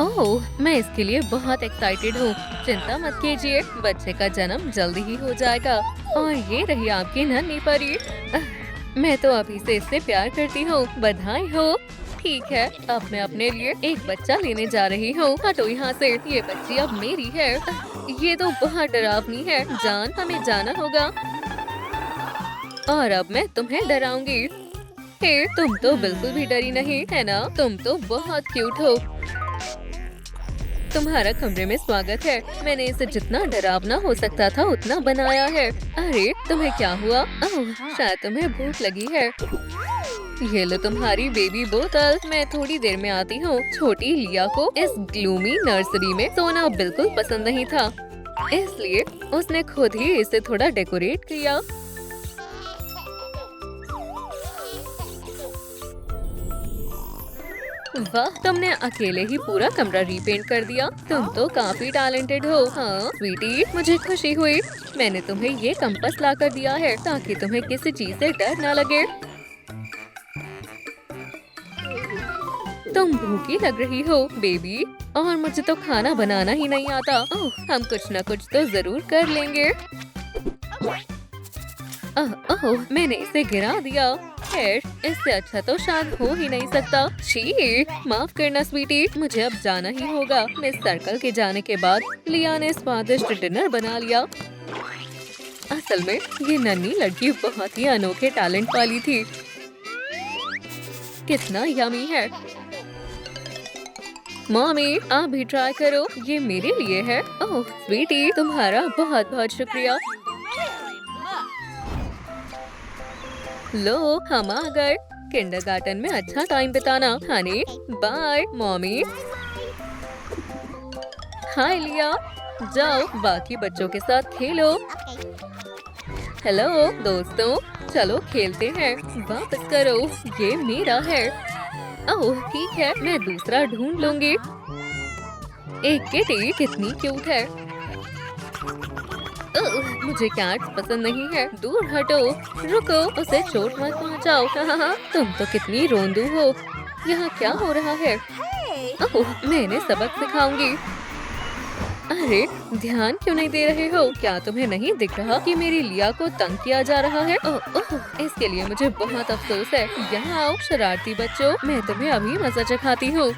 ओह, मैं इसके लिए बहुत एक्साइटेड हूँ। चिंता मत कीजिए, बच्चे का जन्म जल्दी ही हो जाएगा। और ये रही आपकी नन्ही परी। मैं तो अभी से इससे प्यार करती हूँ। बधाई हो। ठीक है, अब मैं अपने लिए एक बच्चा लेने जा रही हूँ। हटो यहाँ से, ये बच्ची अब मेरी है। ये तो बहुत डरावनी है। जान, हमें जाना होगा। और अब मैं तुम्हें डराऊंगी। हे, तुम तो बिल्कुल भी डरी नहीं, है ना? तुम तो बहुत क्यूट हो। तुम्हारा कमरे में स्वागत है। मैंने इसे जितना डरावना हो सकता था उतना बनाया है। अरे, तुम्हें क्या हुआ? ओह, शायद तुम्हें भूख लगी है। ये लो तुम्हारी बेबी बोतल। मैं थोड़ी देर में आती हूँ। छोटी लिया को इस ग्लूमी नर्सरी में सोना बिल्कुल पसंद नहीं था, इसलिए उसने खुद ही इसे थोड़ा डेकोरेट किया। वाह, तुमने अकेले ही पूरा कमरा रीपेंट कर दिया। तुम तो काफी टैलेंटेड हो। हाँ स्वीटी, मुझे खुशी हुई। मैंने तुम्हें ये कंपास ला कर दिया है ताकि तुम्हें किसी चीज से डर न लगे। तुम भूखी लग रही हो बेबी, और मुझे तो खाना बनाना ही नहीं आता। ओह, हम कुछ न कुछ तो जरूर कर लेंगे। ओह, मैंने इसे गिरा दिया। खैर, इससे अच्छा तो शायद हो ही नहीं सकता। छी, माफ करना स्वीटी, मुझे अब जाना ही होगा। मिस सर्कल के जाने के बाद लिया ने स्वादिष्ट डिनर बना लिया। असल में ये नन्ही लड़की बहुत ही अनोखे टैलेंट वाली थी। कितना यमी है। मॉमी, आप भी ट्राई करो, ये मेरे लिए है। ओह स्वीटी, तुम्हारा बहुत बहुत शुक्रिया। लो, हम आ गए। किंडरगार्टन में अच्छा टाइम बिताना। Honey, bye mommy. हाय लिया, जाओ बाकी बच्चों के साथ खेलो। हेलो दोस्तों, चलो खेलते हैं। वापस करो, ये मेरा है। ओह ठीक है, मैं दूसरा ढूंढ लूंगी। एक किटी कितनी क्यूट है। मुझे कैट्स पसंद नहीं है। दूर हटो। रुको, उसे चोट मत पहुंचाओ। तुम तो कितनी रोंदू हो। यहाँ क्या हो रहा है? ओह, मैं इन्हें सबक सिखाऊंगी। अरे, ध्यान क्यों नहीं दे रहे हो? क्या तुम्हें नहीं दिख रहा कि मेरी लिया को तंग किया जा रहा है? ओह, इसके लिए मुझे बहुत अफसोस है। यहाँ आओ शरारती बच्चों, मैं तुम्हें अभी मजा चखाती हूँ।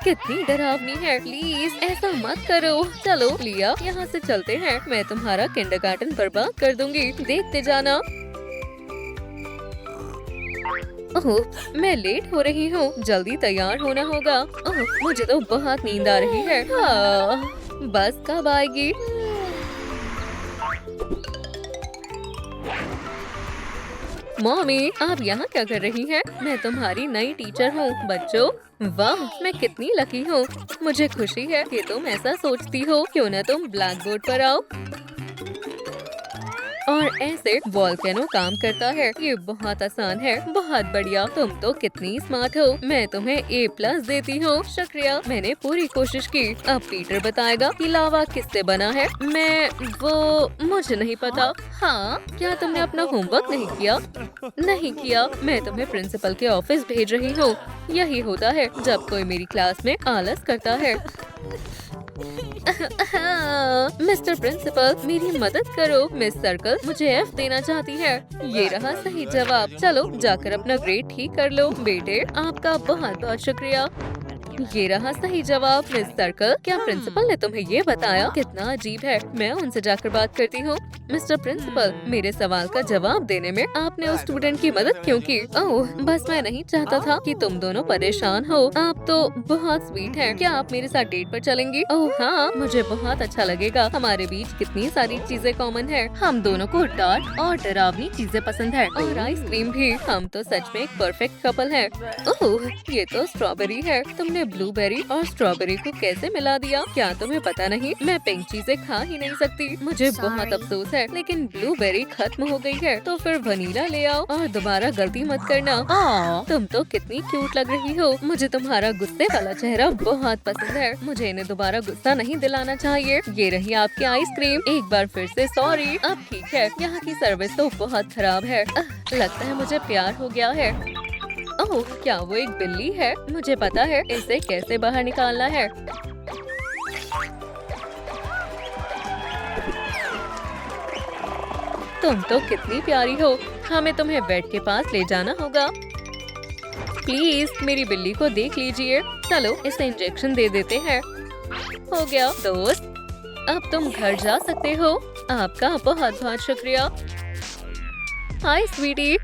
कितनी डरावनी है। प्लीज ऐसा मत करो। चलो लिया, यहाँ से चलते हैं। मैं तुम्हारा किंडरगार्टन बर्बाद कर दूंगी, देखते जाना। ओह, मैं लेट हो रही हूँ। जल्दी तैयार होना होगा। ओह, मुझे तो बहुत नींद आ रही है। बस कब आएगी? मॉमी, आप यहाँ क्या कर रही हैं? मैं तुम्हारी नई टीचर हूँ। बच्चों, वाह, मैं कितनी लकी हूँ। मुझे खुशी है कि तुम ऐसा सोचती हो। क्यों न तुम ब्लैक बोर्ड पर आओ। और ऐसे वॉल्केनो काम करता है। ये बहुत आसान है। बहुत बढ़िया, तुम तो कितनी स्मार्ट हो। मैं तुम्हें A+ देती हूँ। शुक्रिया, मैंने पूरी कोशिश की। अब पीटर बताएगा कि लावा किससे बना है। मुझे नहीं पता। हाँ, क्या तुमने अपना होमवर्क नहीं किया? नहीं किया। मैं तुम्हें प्रिंसिपल के ऑफिस भेज रही हूँ। यही होता है जब कोई मेरी क्लास में आलस करता है। मिस्टर प्रिंसिपल, मेरी मदद करो। मिस सर्कल मुझे F देना चाहती है। ये रहा सही जवाब। चलो जाकर अपना ग्रेड ठीक कर लो। बेटे, आपका बहुत बहुत शुक्रिया। ये रहा सही जवाब। मिस सर्कल, क्या प्रिंसिपल ने तुम्हें ये बताया? कितना अजीब है। मैं उनसे जाकर बात करती हूँ। मिस्टर प्रिंसिपल, मेरे सवाल का जवाब देने में आपने उस स्टूडेंट की मदद क्यों की? ओह, बस मैं नहीं चाहता था कि तुम दोनों परेशान हो। आप तो बहुत स्वीट हैं। क्या आप मेरे साथ डेट पर चलेंगी? ओह हाँ, मुझे बहुत अच्छा लगेगा। हमारे बीच कितनी सारी चीजें कॉमन है। हम दोनों को डार्क और डरावनी चीजें पसंद है, और आइसक्रीम भी। हम तो सच में एक परफेक्ट कपल है। ओह, ये तो स्ट्रॉबेरी है। तुमने ब्लूबेरी और स्ट्रॉबेरी को कैसे मिला दिया? क्या तुम्हें पता नहीं, मैं पिंक चीजें खा ही नहीं सकती। मुझे बहुत अफसोस है, लेकिन ब्लूबेरी खत्म हो गई है। तो फिर वनीला ले आओ और दोबारा गलती मत करना। तुम तो कितनी क्यूट लग रही हो। मुझे तुम्हारा गुस्से वाला चेहरा बहुत पसंद है। मुझे इन्हें दोबारा गुस्सा नहीं दिलाना चाहिए। ये रही आपकी आइसक्रीम। एक बार फिर से सॉरी। अब ठीक है, यहाँ की सर्विस तो बहुत खराब है। लगता है मुझे प्यार हो गया है। ओह, क्या वो एक बिल्ली है? मुझे पता है इसे कैसे बाहर निकालना है। तुम तो कितनी प्यारी हो। हमें तुम्हें बेड के पास ले जाना होगा। प्लीज मेरी बिल्ली को देख लीजिए। चलो इसे इंजेक्शन दे देते हैं। हो गया दोस्त, अब तुम घर जा सकते हो। आपका बहुत बहुत शुक्रिया। हाय स्वीटी,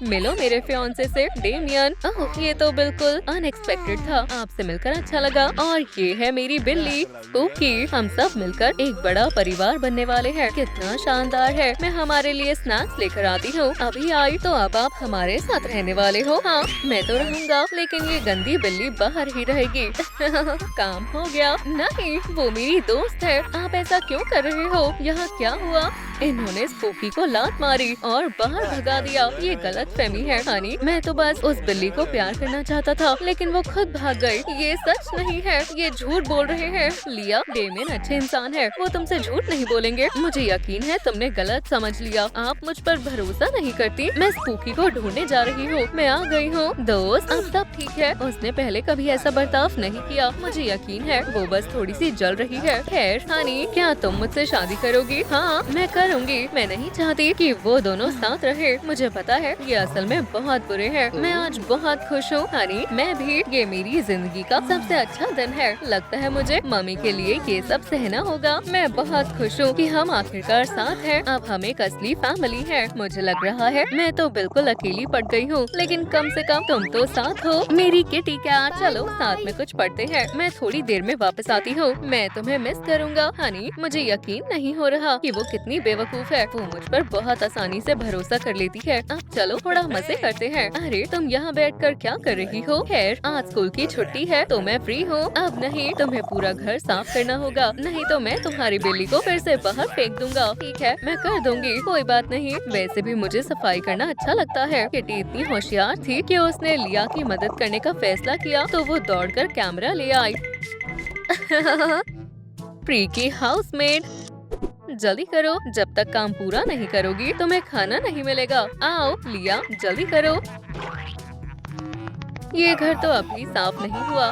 मिलो मेरे फियांसे से डेमियन। ओह, ये तो बिल्कुल अनएक्सपेक्टेड था। आपसे मिलकर अच्छा लगा। और ये है मेरी बिल्ली स्पूकी। हम सब मिलकर एक बड़ा परिवार बनने वाले हैं। कितना शानदार है। मैं हमारे लिए स्नैक्स लेकर आती हूँ। अभी आई तो अब आप हमारे साथ रहने वाले हो। हाँ, मैं तो रहूँगा, लेकिन ये गंदी बिल्ली बाहर ही रहेगी। काम हो गया। नहीं, वो मेरी दोस्त है। आप ऐसा क्यों कर रहे हो? यहाँ क्या हुआ? इन्होंने स्पूकी को लात मारी और बाहर भगा दिया। ये गलत फहमी है हनी। मैं तो बस उस बिल्ली को प्यार करना चाहता था, लेकिन वो खुद भाग गई। ये सच नहीं है, ये झूठ बोल रहे हैं। लिया, डेमियन अच्छे इंसान है, वो तुमसे झूठ नहीं बोलेंगे। मुझे यकीन है तुमने गलत समझ लिया। आप मुझ पर भरोसा नहीं करती। मैं स्पूकी को ढूंढने जा रही हूँ। मैं आ गई हूँ। दोस्त, अब सब ठीक है। उसने पहले कभी ऐसा बर्ताव नहीं किया। मुझे यकीन है वो बस थोड़ी सी जल रही है। खैर हनी, क्या तुम मुझसे शादी करोगी? हाँ, मैं करूँगी। मैं नहीं चाहती कि वो दोनों साथ रहे। मुझे पता है ये असल में बहुत बुरे हैं। मैं आज बहुत खुश हूँ हनी। मैं भी। ये मेरी जिंदगी का सबसे अच्छा दिन है। लगता है मुझे मम्मी के लिए ये सब सहना होगा। मैं बहुत खुश हूँ कि हम आखिरकार साथ हैं। अब हम एक असली फैमिली है। मुझे लग रहा है मैं तो बिल्कुल अकेली पड़ गई हूँ, लेकिन कम से कम तुम तो साथ हो मेरी किटी कैट। चलो साथ में कुछ पढ़ते हैं। मैं थोड़ी देर में वापस आती हूँ। मैं तुम्हें मिस करूँगा हनी। मुझे यकीन नहीं हो रहा कि वो कितनी बेवकूफ है। वो मुझ पर बहुत आसानी से भरोसा कर लेती है। अब चलो थोड़ा मजे करते हैं। अरे तुम यहाँ बैठकर क्या कर रही हो? खैर आज स्कूल की छुट्टी है तो मैं फ्री हूँ। अब नहीं, तुम्हें पूरा घर साफ करना होगा, नहीं तो मैं तुम्हारी बिल्ली को फिर से बाहर फेंक दूंगा। ठीक है, मैं कर दूंगी, कोई बात नहीं। वैसे भी मुझे सफाई करना अच्छा लगता है। किटी इतनी होशियार थी कि उसने लिया की मदद करने का फैसला किया तो वो दौड़कर कैमरा ले आई। प्रीकी हाउसमेट, जल्दी करो, जब तक काम पूरा नहीं करोगी तुम्हें खाना नहीं मिलेगा। आओ लिया, जल्दी करो। ये घर तो अभी साफ नहीं हुआ।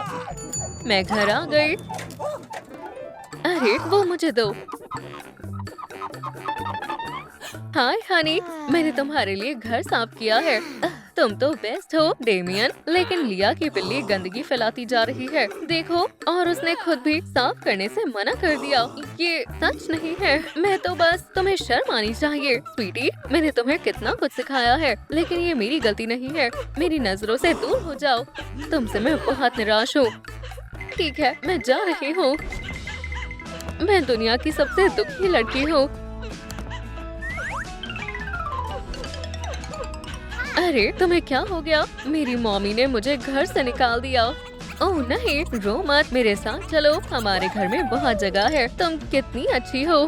मैं घर आ गई। अरे वो मुझे दो। हाय हनी, मैंने तुम्हारे लिए घर साफ किया है। तुम तो बेस्ट हो डेमियन, लेकिन लिया की बिल्ली गंदगी फैलाती जा रही है। देखो, और उसने खुद भी साफ करने से मना कर दिया। ये सच नहीं है। मैं तो बस, तुम्हें शर्म आनी चाहिए। स्वीटी, मैंने तुम्हें कितना कुछ सिखाया है, लेकिन ये मेरी गलती नहीं है। मेरी नजरों से दूर हो जाओ। तुमसे मैं बहुत निराश हूँ। ठीक है, मैं जा रही हूँ। मैं दुनिया की सबसे दुखी लड़की हूँ। अरे तुम्हें क्या हो गया? मेरी मम्मी ने मुझे घर से निकाल दिया। ओह नहीं, रो मत, मेरे साथ चलो। हमारे घर में बहुत जगह है। तुम कितनी अच्छी हो।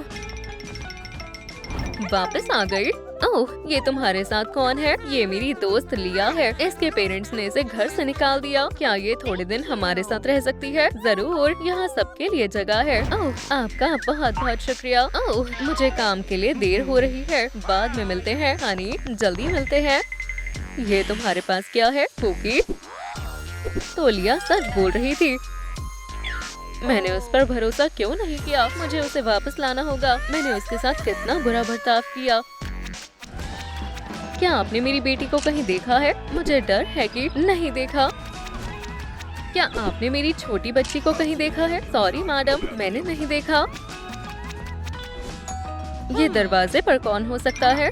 वापस आ गई? ओह, ये तुम्हारे साथ कौन है? ये मेरी दोस्त लिया है। इसके पेरेंट्स ने इसे घर से निकाल दिया। क्या ये थोड़े दिन हमारे साथ रह सकती है? जरूर, यहाँ सबके लिए जगह है। ओह, आपका बहुत बहुत शुक्रिया। ओह, मुझे काम के लिए देर हो रही है। बाद में मिलते हैं हनी, जल्दी मिलते हैं। ये तुम्हारे पास क्या है? कुकी? तो लिया सच बोल रही थी। मैंने उस पर भरोसा क्यों नहीं किया? मुझे उसे वापस लाना होगा। मैंने उसके साथ कितना बुरा बर्ताव किया। क्या आपने मेरी बेटी को कहीं देखा है? मुझे डर है कि नहीं देखा। क्या आपने मेरी छोटी बच्ची को कहीं देखा है? सॉरी मैडम, मैंने नहीं देखा। ये दरवाजे पर कौन हो सकता है?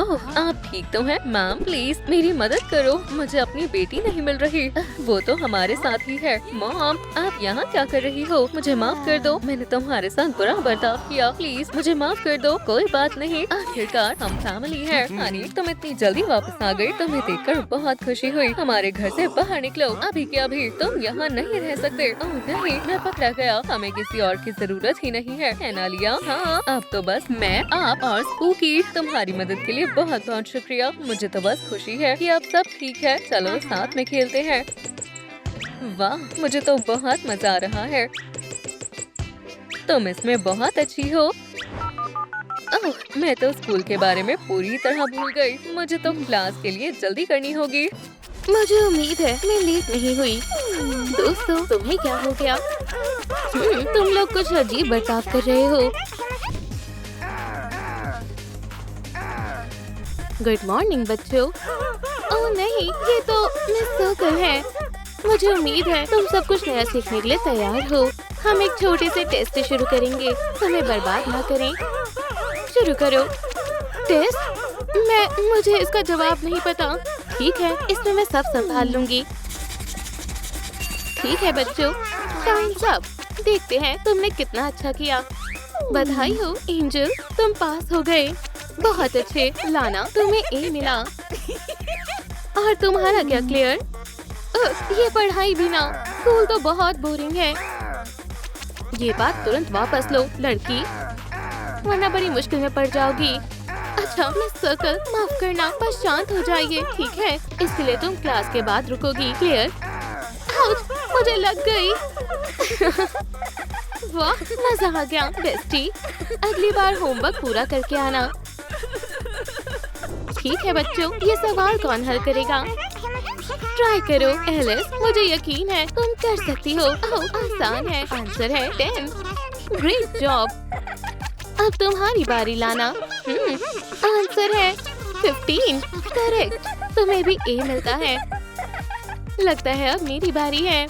ओह, आप ठीक तो हैं? मैम प्लीज मेरी मदद करो, मुझे अपनी बेटी नहीं मिल रही। वो तो हमारे साथ ही है। मॉम, आप यहाँ क्या कर रही हो? मुझे माफ कर दो, मैंने तुम्हारे साथ बुरा बर्ताव किया। प्लीज मुझे माफ कर दो। कोई बात नहीं, आखिरकार हम फैमिली है। हनी, तुम इतनी जल्दी वापस आ गई, तुम्हें देखकर बहुत खुशी हुई। हमारे घर से बाहर निकलो अभी के अभी। तुम यहाँ नहीं रह सकते। ओह नहीं, मैं पकड़ा गया। हमें किसी और की जरूरत ही नहीं है ना लिया? हाँ, अब तो बस मैं, आप और स्पूकी। तुम्हारी मदद के लिए बहुत बहुत शुक्रिया। मुझे तो बस खुशी है कि अब सब ठीक है। चलो साथ में खेलते हैं। वाह, मुझे तो बहुत मजा आ रहा है। तुम इसमें बहुत अच्छी हो। ओह, मैं तो स्कूल के बारे में पूरी तरह भूल गई। मुझे तो क्लास के लिए जल्दी करनी होगी। मुझे उम्मीद है मैं लेट नहीं हुई। दोस्तों तुम्हें क्या हो गया? तुम लोग कुछ अजीब बर्ताव कर रहे हो। गुड मॉर्निंग बच्चों। ओह नहीं, ये तो मिस सर्कल है। मुझे उम्मीद है तुम सब कुछ नया सीखने के लिए तैयार हो। हम एक छोटे से टेस्ट से शुरू करेंगे। समय बर्बाद ना करें। शुरू करो। टेस्ट? मुझे इसका जवाब नहीं पता। ठीक है, इसमें मैं सब संभाल लूंगी। ठीक है बच्चों, टाइम्स अप। देखते हैं तुमने कितना अच्छा किया। बधाई हो एंजल, तुम पास हो गए। बहुत अच्छे लाना, तुम्हें ए मिला। और तुम्हारा क्या क्लियर? ये पढ़ाई भी ना, स्कूल तो बहुत बोरिंग है। ये बात तुरंत वापस लो लड़की, वरना बड़ी मुश्किल में पड़ जाओगी। अच्छा मिस सर्कल, माफ करना, बस शांत हो जाइए ठीक है। इसके लिए तुम क्लास के बाद रुकोगी। क्लियर? आउच, मुझे लग गई। वाह मजा आ गया बेस्टी। अगली बार होमवर्क पूरा करके आना। ठीक है बच्चों, ये सवाल कौन हल करेगा? ट्राई करो एलिस, मुझे यकीन है तुम कर सकती हो। ओह आसान है, आंसर है 10। Great job. अब तुम्हारी बारी लाना। आंसर है 15। करेक्ट, तुम्हें भी ए मिलता है। लगता है अब मेरी बारी है।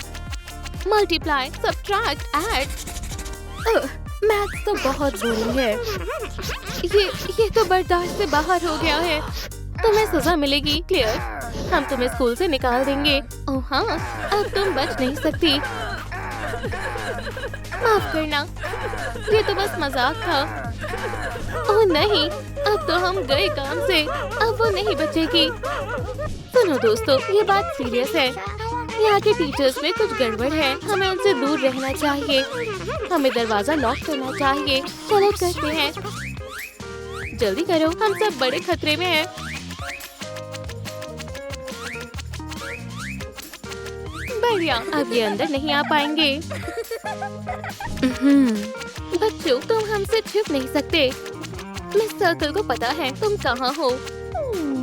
Multiply, subtract, add. मैथ्स तो बहुत बोरिंग है। ये तो बर्दाश्त से बाहर हो गया है। तुम्हें सजा मिलेगी। क्लियर? हम तुम्हें स्कूल से निकाल देंगे। ओह हाँ, अब तुम बच नहीं सकती। माफ करना, ये तो बस मजाक था। ओह नहीं, अब तो हम गए काम से। अब वो नहीं बचेगी। सुनो दोस्तों, ये बात सीरियस है। यहाँ के टीचर्स में कुछ गड़बड़ है। हमें उनसे दूर रहना चाहिए। हमें दरवाजा लॉक करना चाहिए। चलो करते हैं। जल्दी करो, हम सब बड़े खतरे में हैं। बढ़िया, अब ये अंदर नहीं आ पाएंगे। बच्चों तुम हमसे छुप नहीं सकते। मिस सर्कल को पता है तुम कहाँ हो।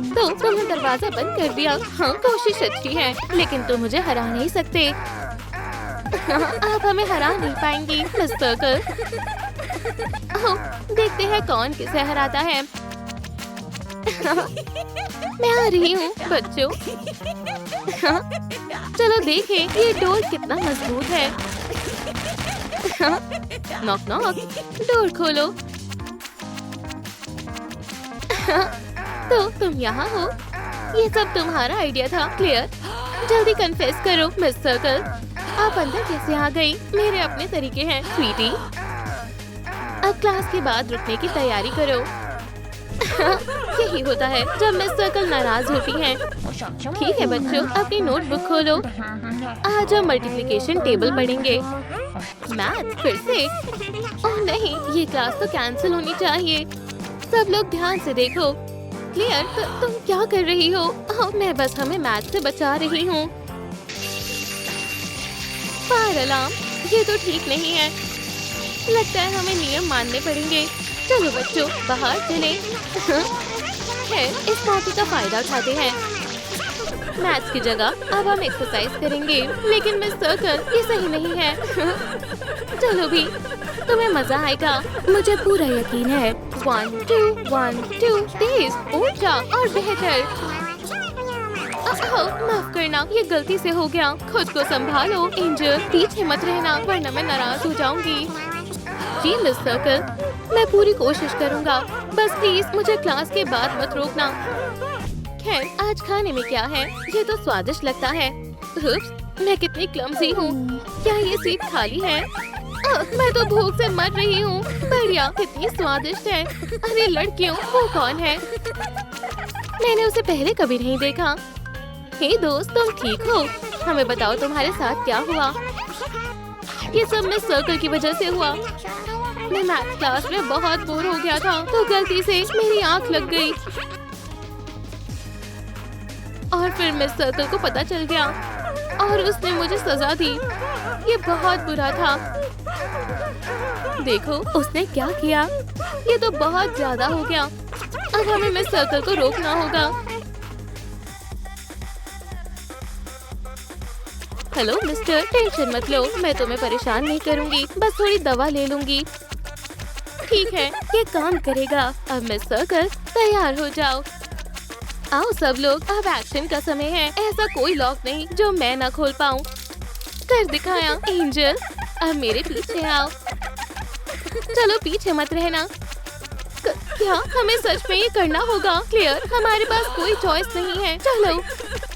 तो तुमने दरवाजा बंद कर दिया। हाँ कोशिश अच्छी है, लेकिन तुम मुझे हरा नहीं सकते। आप हमें हरा नहीं पाएंगी मिस सर्कल। देखते हैं कौन किसे हराता है। मैं आ रही हूँ बच्चों। चलो देखें ये डोर कितना मजबूत है। नॉक नॉक, डोर खोलो। तो तुम यहाँ हो? ये सब तुम्हारा आइडिया था। क्लियर? जल्दी कन्फेस करो मिस सर्कल, आप अंदर कैसे आ गई? मेरे अपने तरीके हैं स्वीटी। अब क्लास के बाद रुकने की तैयारी करो। यही होता है जब मिस सर्कल नाराज होती हैं। ठीक है बच्चों, अपनी नोटबुक खोलो। आज हम मल्टीप्लिकेशन टेबल पढ़ेंगे। मैथ फिर से? ओह नहीं, ये क्लास तो कैंसिल होनी चाहिए। सब लोग ध्यान से देखो। क्लियर? तुम क्या कर रही हो? मैं बस हमें मैथ से बचा रही हूँ। फायर अलार्म, ये तो ठीक नहीं है। लगता है हमें नियम मानने पड़ेंगे। चलो बच्चों बाहर चलें। है, इस मौके का फायदा उठाते हैं। मैथ्स की जगह अब हम एक्सरसाइज करेंगे। लेकिन मिस सर्कल, ये सही नहीं है। चलो भी, तुम्हें मजा आएगा, मुझे पूरा यकीन है। 1 2 1 2, तेज, ऊंचा और बेहतर। माफ करना, ये गलती से हो गया। खुद को संभालो एंजल, पीछे मत रहना वरना मैं नाराज हो जाऊंगी। जी मिस सर्कल, मैं पूरी कोशिश करूंगा। बस प्लीज मुझे क्लास के बाद मत रोकना। खैर, आज खाने में क्या है? ये तो स्वादिष्ट लगता है। उप्स, मैं कितनी क्लमज़ी हूँ। क्या ये सीट खाली है? मैं तो भूख से मर रही हूँ। बढ़िया, कितनी स्वादिष्ट है। अरे लड़कियों, वो कौन है? मैंने उसे पहले कभी नहीं देखा। हे दोस्त, तुम ठीक हो? हमें बताओ तुम्हारे साथ क्या हुआ? ये सब मिस सर्कल की वजह से हुआ। मैं मैथ क्लास में बहुत बोर हो गया था, तो गलती से मेरी आंख लग गई और फिर मिस सर्कल को पता चल गया और उसने मुझे सजा दी। ये बहुत बुरा था। देखो उसने क्या किया। ये तो बहुत ज्यादा हो गया। अब हमें मिस सर्कल को रोकना होगा। हेलो मिस्टर, टेंशन मत लो, मैं तुम्हें परेशान नहीं करूँगी, बस थोड़ी दवा ले लूँगी। ठीक है, ये काम करेगा। अब मिस सर्कल तैयार हो जाओ। आओ सब लोग, अब एक्शन का समय है। ऐसा कोई लॉक नहीं जो मैं ना खोल पाऊँ। कर दिखाया एंजल, अब मेरे पीछे आओ। चलो पीछे मत रहना। क्या हमें सच में ये करना होगा? क्लियर, हमारे पास कोई चॉइस नहीं है। चलो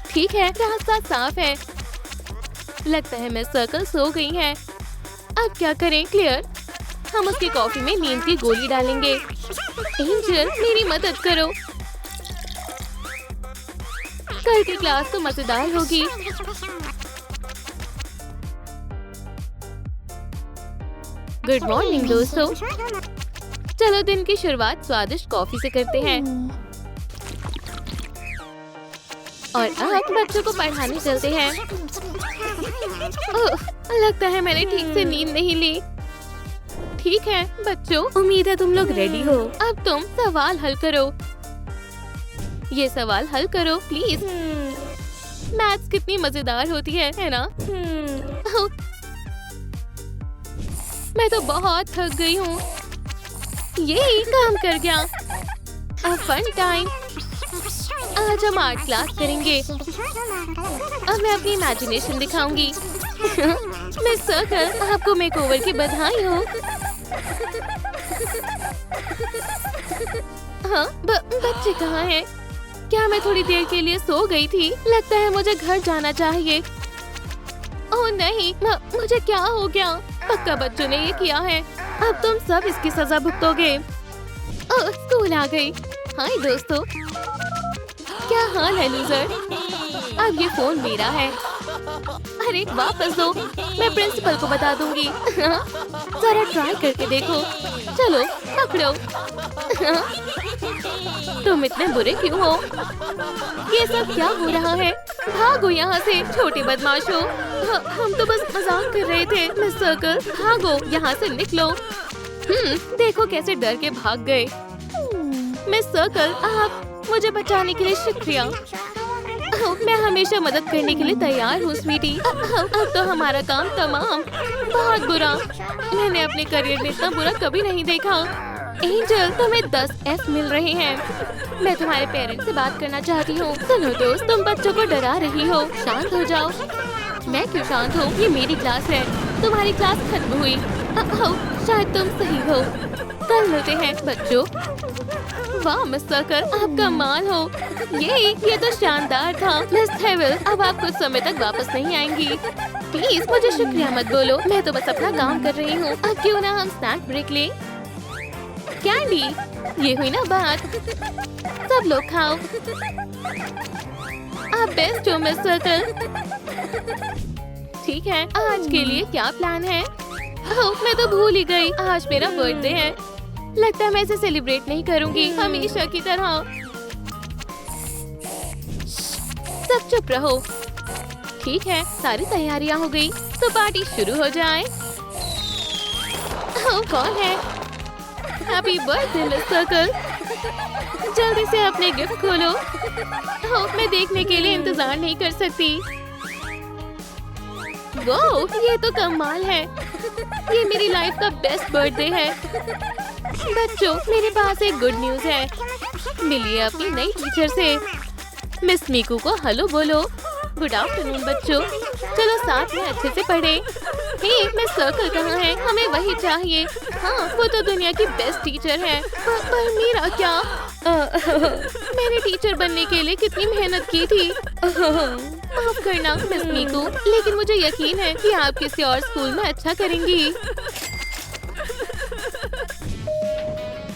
ठीक है, रास्ता साफ है। लगता है मिस सर्कल सो गई है। अब क्या करें? क्लियर, हम उसकी कॉफी में नींद की गोली डालेंगे। एंजल मेरी मदद करो। कल की क्लास तो मजेदार होगी। गुड मॉर्निंग दोस्तों, चलो दिन की शुरुआत स्वादिष्ट कॉफी से करते हैं। और अब बच्चों को पढ़ाने चलते हैं। ओह, लगता है मैंने ठीक से नींद नहीं ली। ठीक है बच्चों, उम्मीद है तुम लोग रेडी हो। अब तुम सवाल हल करो। ये सवाल हल करो प्लीज। मैथ्स कितनी मजेदार होती है ना? मैं तो बहुत थक गई हूँ। ये काम कर गया। अब फन टाइम। आज हम आर्ट क्लास करेंगे। अब मैं अपनी इमेजिनेशन दिखाऊंगी। मिस सर्कल, आपको मेकओवर की बधाई हो। हाँ, बच्चे कहाँ हैं? क्या मैं थोड़ी देर के लिए सो गई थी? लगता है मुझे घर जाना चाहिए। ओह नहीं, मुझे क्या हो गया? पक्का बच्चों ने ये किया है। अब तुम सब इसकी सजा भुगतोगे। ओह, स्कूल आ गई। हाय दोस्तों, क्या हाल है लूजर? अब ये फोन मेरा है। अरे वापस दो, मैं प्रिंसिपल को बता दूंगी। जरा ट्राई करके देखो। चलो पकड़ो। तुम इतने बुरे क्यों हो? ये सब क्या हो रहा है? भागो यहाँ से, छोटे बदमाशों। हम तो बस मजाक कर रहे थे। मिस सर्कल, भागो यहाँ से, निकलो। देखो कैसे डर के भाग गए। मिस सर्कल, आप मुझे बचाने के लिए शुक्रिया। मैं हमेशा मदद करने के लिए तैयार हूँ स्वीटी। अब तो हमारा काम तमाम। बहुत बुरा, मैंने अपने करियर में इतना बुरा कभी नहीं देखा। एंजल, तुम्हें 10 F मिल रहे हैं। मैं तुम्हारे पेरेंट्स से बात करना चाहती हूँ। सुनो दोस्त, तुम बच्चों को डरा रही हो। शांत हो जाओ। मैं क्यों शांत हूँ? ये मेरी क्लास है। तुम्हारी क्लास खत्म हुई। शायद तुम सही हो। कल मिलते हैं बच्चों। वाह मिस सर्कल, आप कमाल हो। ये तो शानदार था। मिस थेविल, अब आप कुछ समय तक वापस नहीं आएंगी। प्लीज मुझे शुक्रिया मत बोलो, मैं तो बस अपना काम कर रही हूँ। अब क्यों ना हम स्नैक ब्रेक लें? कैंडी, ये हुई ना बात। सब लोग खाओ। आप बेस्ट हो मिस सर्कल। ठीक है, आज के लिए क्या प्लान है? ओह, मैं तो भूल ही गई, आज मेरा बर्थडे है। लगता है मैं इसे सेलिब्रेट नहीं करूंगी हमेशा की तरह। सब चुप रहो। ठीक है, सारी तैयारियां हो गई, तो पार्टी शुरू हो जाए। ओह, कौन है? Happy birthday miss circle. जल्दी से अपने गिफ्ट खोलो। ओह, मैं देखने के लिए इंतजार नहीं कर सकती। वो ये तो कमाल है। ये मेरी लाइफ का बेस्ट बर्थडे है। बच्चों, मेरे पास एक गुड न्यूज है। मिलिए अपनी नई टीचर से। मिस मीकू को हेलो बोलो। गुड आफ्टरनून बच्चों, चलो साथ में अच्छे से पढ़े। हे, मिस सर्कल कहाँ है? हमें वही चाहिए। हाँ, वो तो दुनिया की बेस्ट टीचर है। पर मेरा क्या? मैंने टीचर बनने के लिए कितनी मेहनत की थी। माफ करना मिस मीकू, लेकिन मुझे यकीन है कि आप किसी और स्कूल में अच्छा करेंगी।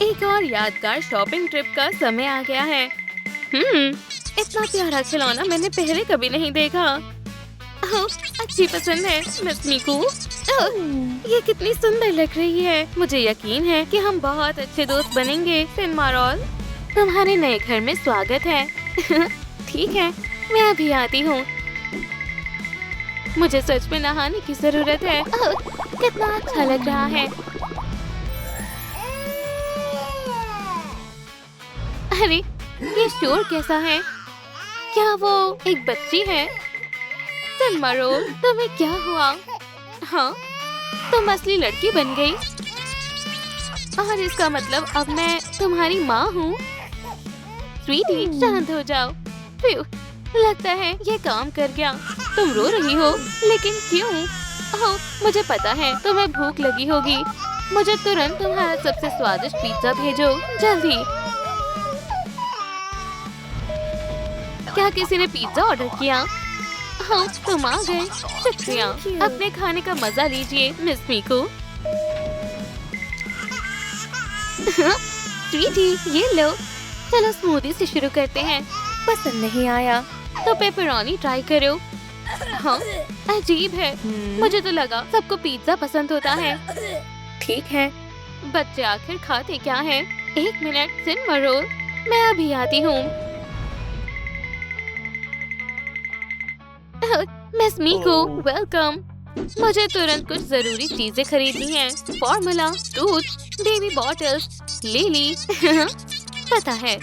एक और यादगार शॉपिंग ट्रिप का समय आ गया है। इतना प्यारा खिलौना मैंने पहले कभी नहीं देखा। अच्छी पसंद है मिस मीकू। ये कितनी सुंदर लग रही है। मुझे यकीन है कि हम बहुत अच्छे दोस्त बनेंगे। फिनमारॉल, तुम्हारे नए घर में स्वागत है। ठीक है, मैं अभी आती हूँ। मुझे सच में नहाने की जरूरत है। कितना अच्छा लग रहा है। अरे, ये शोर कैसा है? क्या वो एक बच्ची है? सिनेमा रोल, तुम्हें क्या हुआ? हाँ, तुम असली लड़की बन गई और इसका मतलब अब मैं तुम्हारी माँ हूँ। स्वीटी, शांत हो जाओ। फ्यू, लगता है ये काम कर गया। तुम रो रही हो, लेकिन क्यों? ओह, मुझे पता है तुम्हें भूख लगी होगी। मुझे तुरंत तुम्हारा सबसे स्वादिष्ट पिज्जा भेजो, जल्दी। क्या किसी ने पिज्जा ऑर्डर किया? हाँ, तुम आ गए, शुक्रिया। अपने खाने का मजा लीजिए मिस मीकू। स्वीटी, ये लो। चलो स्मूदी से शुरू करते हैं। पसंद नहीं आया तो पेपरोनी ट्राई करो। हाँ, अजीब है। मुझे तो लगा सबको पिज्जा पसंद होता है। ठीक है, बच्चे आखिर खाते क्या हैं? 1 मिनट, सिनेमा रोल, मैं अभी आती हूँ। Miss Meeku, welcome. मुझे तुरंत कुछ जरूरी चीजें खरीदनी हैं। फॉर्मूला, दूध, बेबी बॉटल्स, लिली। पता है,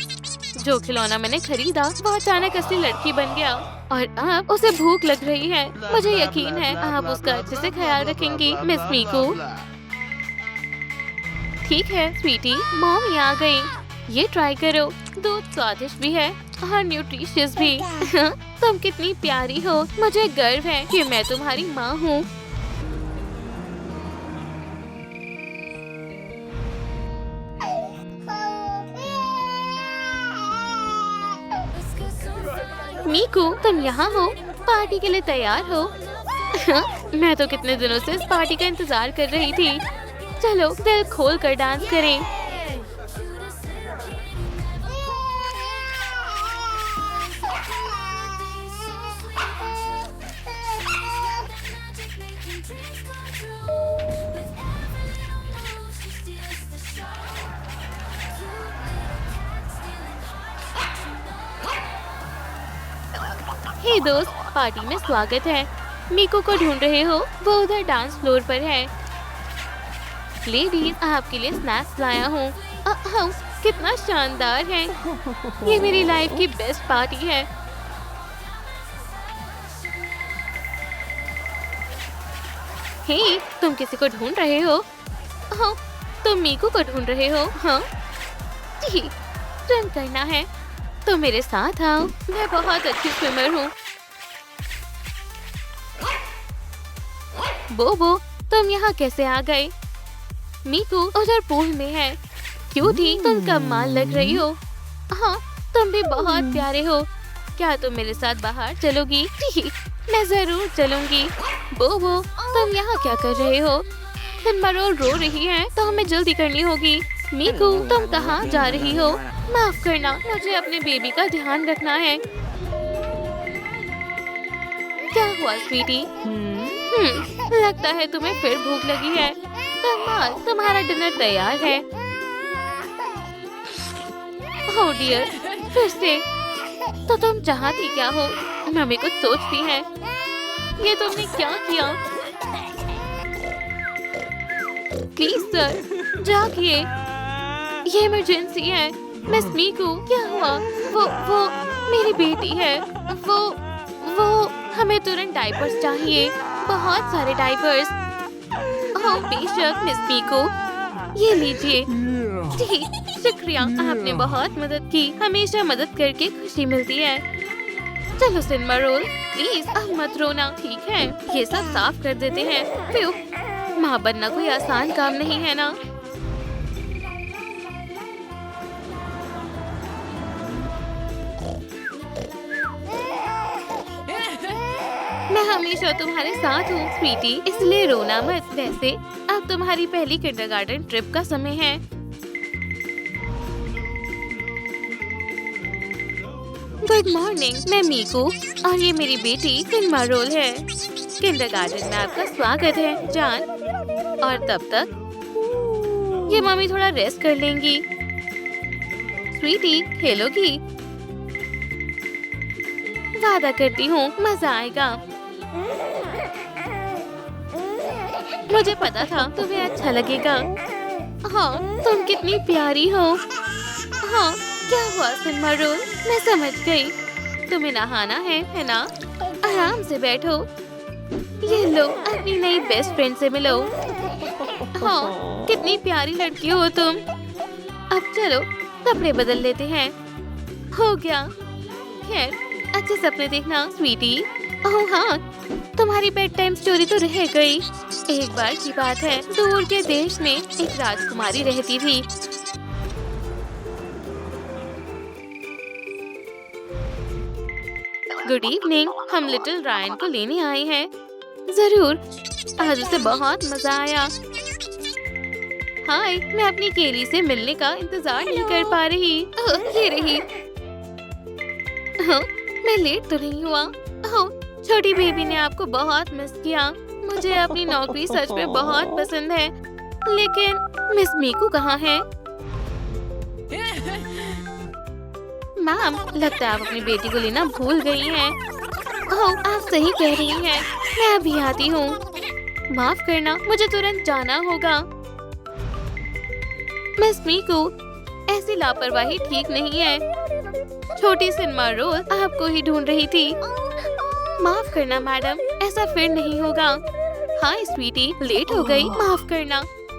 जो खिलौना मैंने खरीदा वो अचानक असली लड़की बन गया और अब उसे भूख लग रही है। मुझे यकीन है आप उसका अच्छे से ख्याल रखेंगी मिस मीकू। ठीक है स्वीटी, मॉमी आ गई। ये ट्राई करो, दूध स्वादिष्ट भी है और न्यूट्रिशियस भी। तुम कितनी प्यारी हो। मुझे गर्व है कि मैं तुम्हारी माँ हूँ। मीकू, तुम यहाँ हो? पार्टी के लिए तैयार हो? मैं तो कितने दिनों से इस पार्टी का इंतजार कर रही थी। चलो दिल खोल कर डांस करें। हे दोस्त, पार्टी में स्वागत है। मीकू को ढूंढ रहे हो? वो उधर डांस फ्लोर पर है। लेडीज, आपके लिए स्नैक्स लाया हूँ। कितना शानदार है। ये मेरी लाइफ की बेस्ट पार्टी है। हे, तुम किसी को ढूंढ रहे हो? हाँ, तुम मीकू को ढूंढ रहे हो? हाँ, ठीक, रन करना है तो मेरे साथ आओ। मैं बहुत अच्छी स्विमर हूँ। बोबो, तुम यहाँ कैसे आ गए? मीकू उधर पूल में है। क्यूटी, तुम कमाल लग रही हो। हाँ, तुम भी बहुत प्यारे हो। क्या तुम मेरे साथ बाहर चलोगी? ठीक, मैं जरूर चलूंगी। बोबो, तुम यहाँ क्या कर रहे हो? सिनेमा रोल रो रही है तो हमें जल्दी करनी होगी। मीकू, तुम कहाँ जा रही हो? माफ करना, मुझे अपने बेबी का ध्यान रखना है। क्या हुआ स्वीटी? लगता है तुम्हें फिर भूख लगी है। कमाल, तुम्हारा डिनर तैयार है। ओह डियर, फिर से? तो तुम चाहती क्या हो? मम्मी कुछ सोचती है। ये तुमने क्या किया? प्लीज सर, जागिए, ये इमरजेंसी है। मिस मीकू, क्या हुआ? वो मेरी बेटी है। वो हमें तुरंत डायपर्स चाहिए, बहुत सारे डायपर्स। ओह बेशक मिस मीकू, ये लीजिए। ठीक, शुक्रिया, आपने बहुत मदद की। हमेशा मदद करके खुशी मिलती है। चलो सिनेमा रोल, प्लीज अब मत रोना, ठीक है? ये सब साफ कर देते हैं। प्यू, माँ बनना कोई आसान काम नहीं है ना। मैं हमेशा तुम्हारे साथ हूँ स्वीटी, इसलिए रोना मत। वैसे अब तुम्हारी पहली किंडरगार्टन ट्रिप का समय है। गुड मॉर्निंग, मैं मीकू और ये मेरी बेटी सिनेमा रोल है। किंडरगार्टन में आपका स्वागत है जान। और तब तक ये मम्मी थोड़ा रेस्ट कर लेंगी। स्वीटी, खेलोगी? वादा करती हूँ मजा आएगा। मुझे पता था तुम्हें अच्छा लगेगा। हाँ, तुम कितनी प्यारी हो। हाँ, क्या हुआ सिनेमा रोल? मैं समझ गई, तुम्हें नहाना है ना? आराम से बैठो। ये लो, अपनी नई बेस्ट फ्रेंड से मिलो। हाँ, कितनी प्यारी लड़की हो तुम। अब चलो कपड़े बदल लेते हैं। हो गया। खैर, अच्छे सपने देखना स्वीटी। ओह हाँ, तुम्हारी बेड टाइम स्टोरी तो रह गई। एक बार की बात है, दूर के देश में एक राजकुमारी रहती थी। गुड इवनिंग, हम लिटिल रायन को लेने आए हैं। जरूर, आज उसे बहुत मजा आया। हाय, मैं अपनी केली से मिलने का इंतजार नहीं कर पा रही। ये रही। मैं लेट तो नहीं हुआ? छोटी बेबी ने आपको बहुत मिस किया। मुझे अपनी नौकरी सच में बहुत पसंद है, लेकिन मिस मीकू कहाँ है? मैम, लगता है आप अपनी बेटी को लेना भूल गई हैं। ओह, आप सही कह रही हैं। मैं अभी आती हूँ। माफ करना, मुझे तुरंत जाना होगा। मिस मीकू, ऐसी लापरवाही ठीक नहीं है। छोटी सिनेमा रोल आपको ही ढूंढ रही थी। माफ करना मैडम, ऐसा फिर नहीं होगा। हाय स्वीटी, लेट हो गई, माफ करना।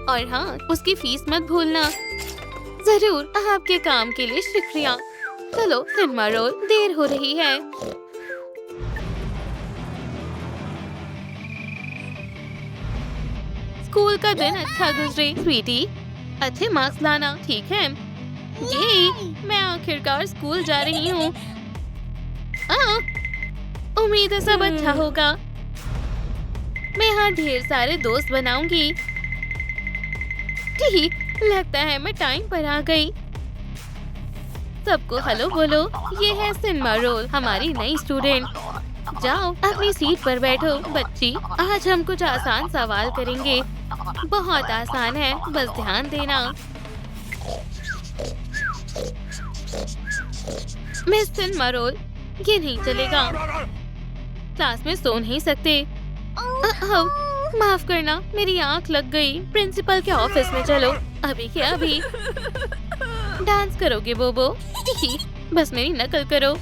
और हाँ, उसकी फीस मत भूलना। जरूर, आपके काम के लिए शुक्रिया। चलो सिनेमा रोल, देर हो रही है। स्कूल का दिन अच्छा गुजरे स्वीटी। अच्छे मार्क्स लाना, ठीक है? ये मैं आखिरकार स्कूल जा रही हूँ। उम्मीद है सब अच्छा होगा। मैं यहाँ ढेर सारे दोस्त बनाऊंगी। ठीक, लगता है मैं टाइम पर आ गई। सबको हेलो बोलो, ये है सिनेमा रोल, हमारी नई स्टूडेंट। जाओ अपनी सीट पर बैठो बच्ची। आज हम कुछ आसान सवाल करेंगे। बहुत आसान है, बस ध्यान देना। मिस सिनेमा रोल, ये नहीं चलेगा। क्लास में सो नहीं सकते। माफ करना, मेरी आंख लग गई। प्रिंसिपल के ऑफिस में चलो, अभी के अभी। डांस करोगे बोबो? बस मेरी नकल करो।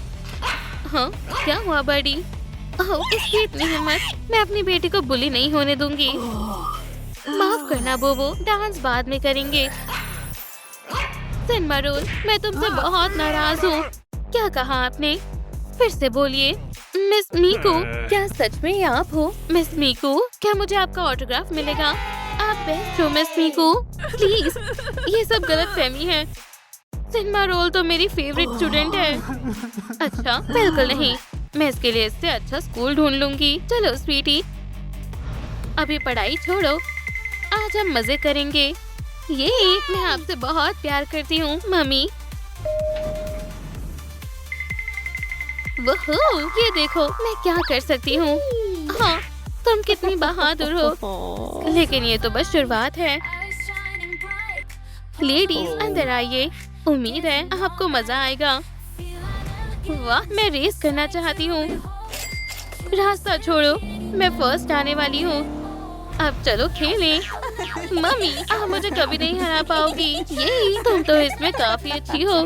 हाँ, क्या हुआ बड़ी? इसकी इतनी हिम्मत। मैं अपनी बेटी को बुली नहीं होने दूंगी। माफ करना बोबो, डांस बाद में करेंगे। सिनेमा रोल, मैं तुमसे बहुत नाराज हूँ। क्या कहा आपने? फिर से बोलिए। मिस मीकू, क्या सच में ये आप हो? मिस मीकू, क्या मुझे आपका ऑटोग्राफ मिलेगा? आप बेस्ट हो मिस मीकू। प्लीज, ये सब गलतफहमी है। सिनेमा रोल तो मेरी फेवरेट स्टूडेंट है। अच्छा, बिल्कुल नहीं। मैं इसके लिए इससे अच्छा स्कूल ढूंढ लूंगी। चलो स्वीटी, अभी पढ़ाई छोड़ो, आज हम मजे करेंगे। ये मैं आपसे बहुत प्यार करती हूँ मम्मी। वोहो, ये देखो मैं क्या कर सकती हूँ। हाँ, तुम कितनी बहादुर हो। लेकिन ये तो बस शुरुआत है। लेडीज, अंदर आइए। उम्मीद है आपको मजा आएगा। वाह, मैं रेस करना चाहती हूँ। रास्ता छोड़ो, मैं फर्स्ट आने वाली हूँ। अब चलो खेलें। मम्मी, आप मुझे कभी नहीं हरा पाओगी। ये तुम तो इसमें काफी अच्छी हो।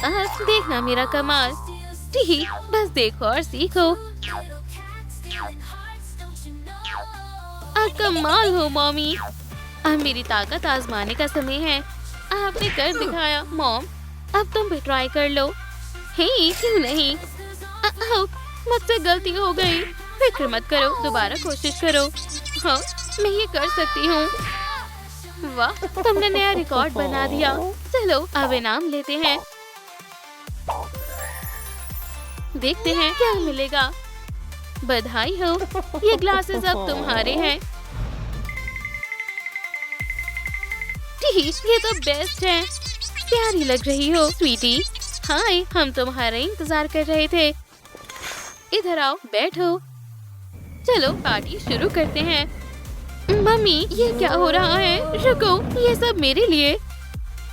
अब देखना मेरा कमाल। ठीक, बस देखो और सीखो। अब कमाल हो मम्मी। अब मेरी ताकत आजमाने का समय है। आपने कर दिखाया मॉम, अब तुम भी ट्राई कर लो। हे, क्यों नहीं? मुझसे गलती हो गई। फिक्र मत करो, दोबारा कोशिश करो। हाँ, मैं ये कर सकती हूँ। वाह, तुमने नया रिकॉर्ड बना दिया। चलो अब इनाम लेते हैं। देखते हैं क्या मिलेगा। बधाई हो, ये ग्लासेस अब तुम्हारे हैं। ठीक, ये तो बेस्ट है। प्यारी लग रही हो स्वीटी। हाय, हम तुम्हारा इंतजार कर रहे थे। इधर आओ, बैठो। चलो पार्टी शुरू करते हैं। मम्मी, ये क्या हो रहा है? रुको, ये सब मेरे लिए।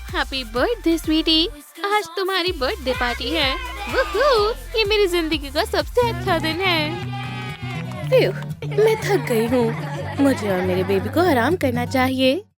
हैप्पी बर्थडे स्वीटी, आज तुम्हारी बर्थडे पार्टी है। वूहू, ये मेरी जिंदगी का सबसे अच्छा दिन है। मैं थक गई हूँ। मुझे और मेरे बेबी को आराम करना चाहिए।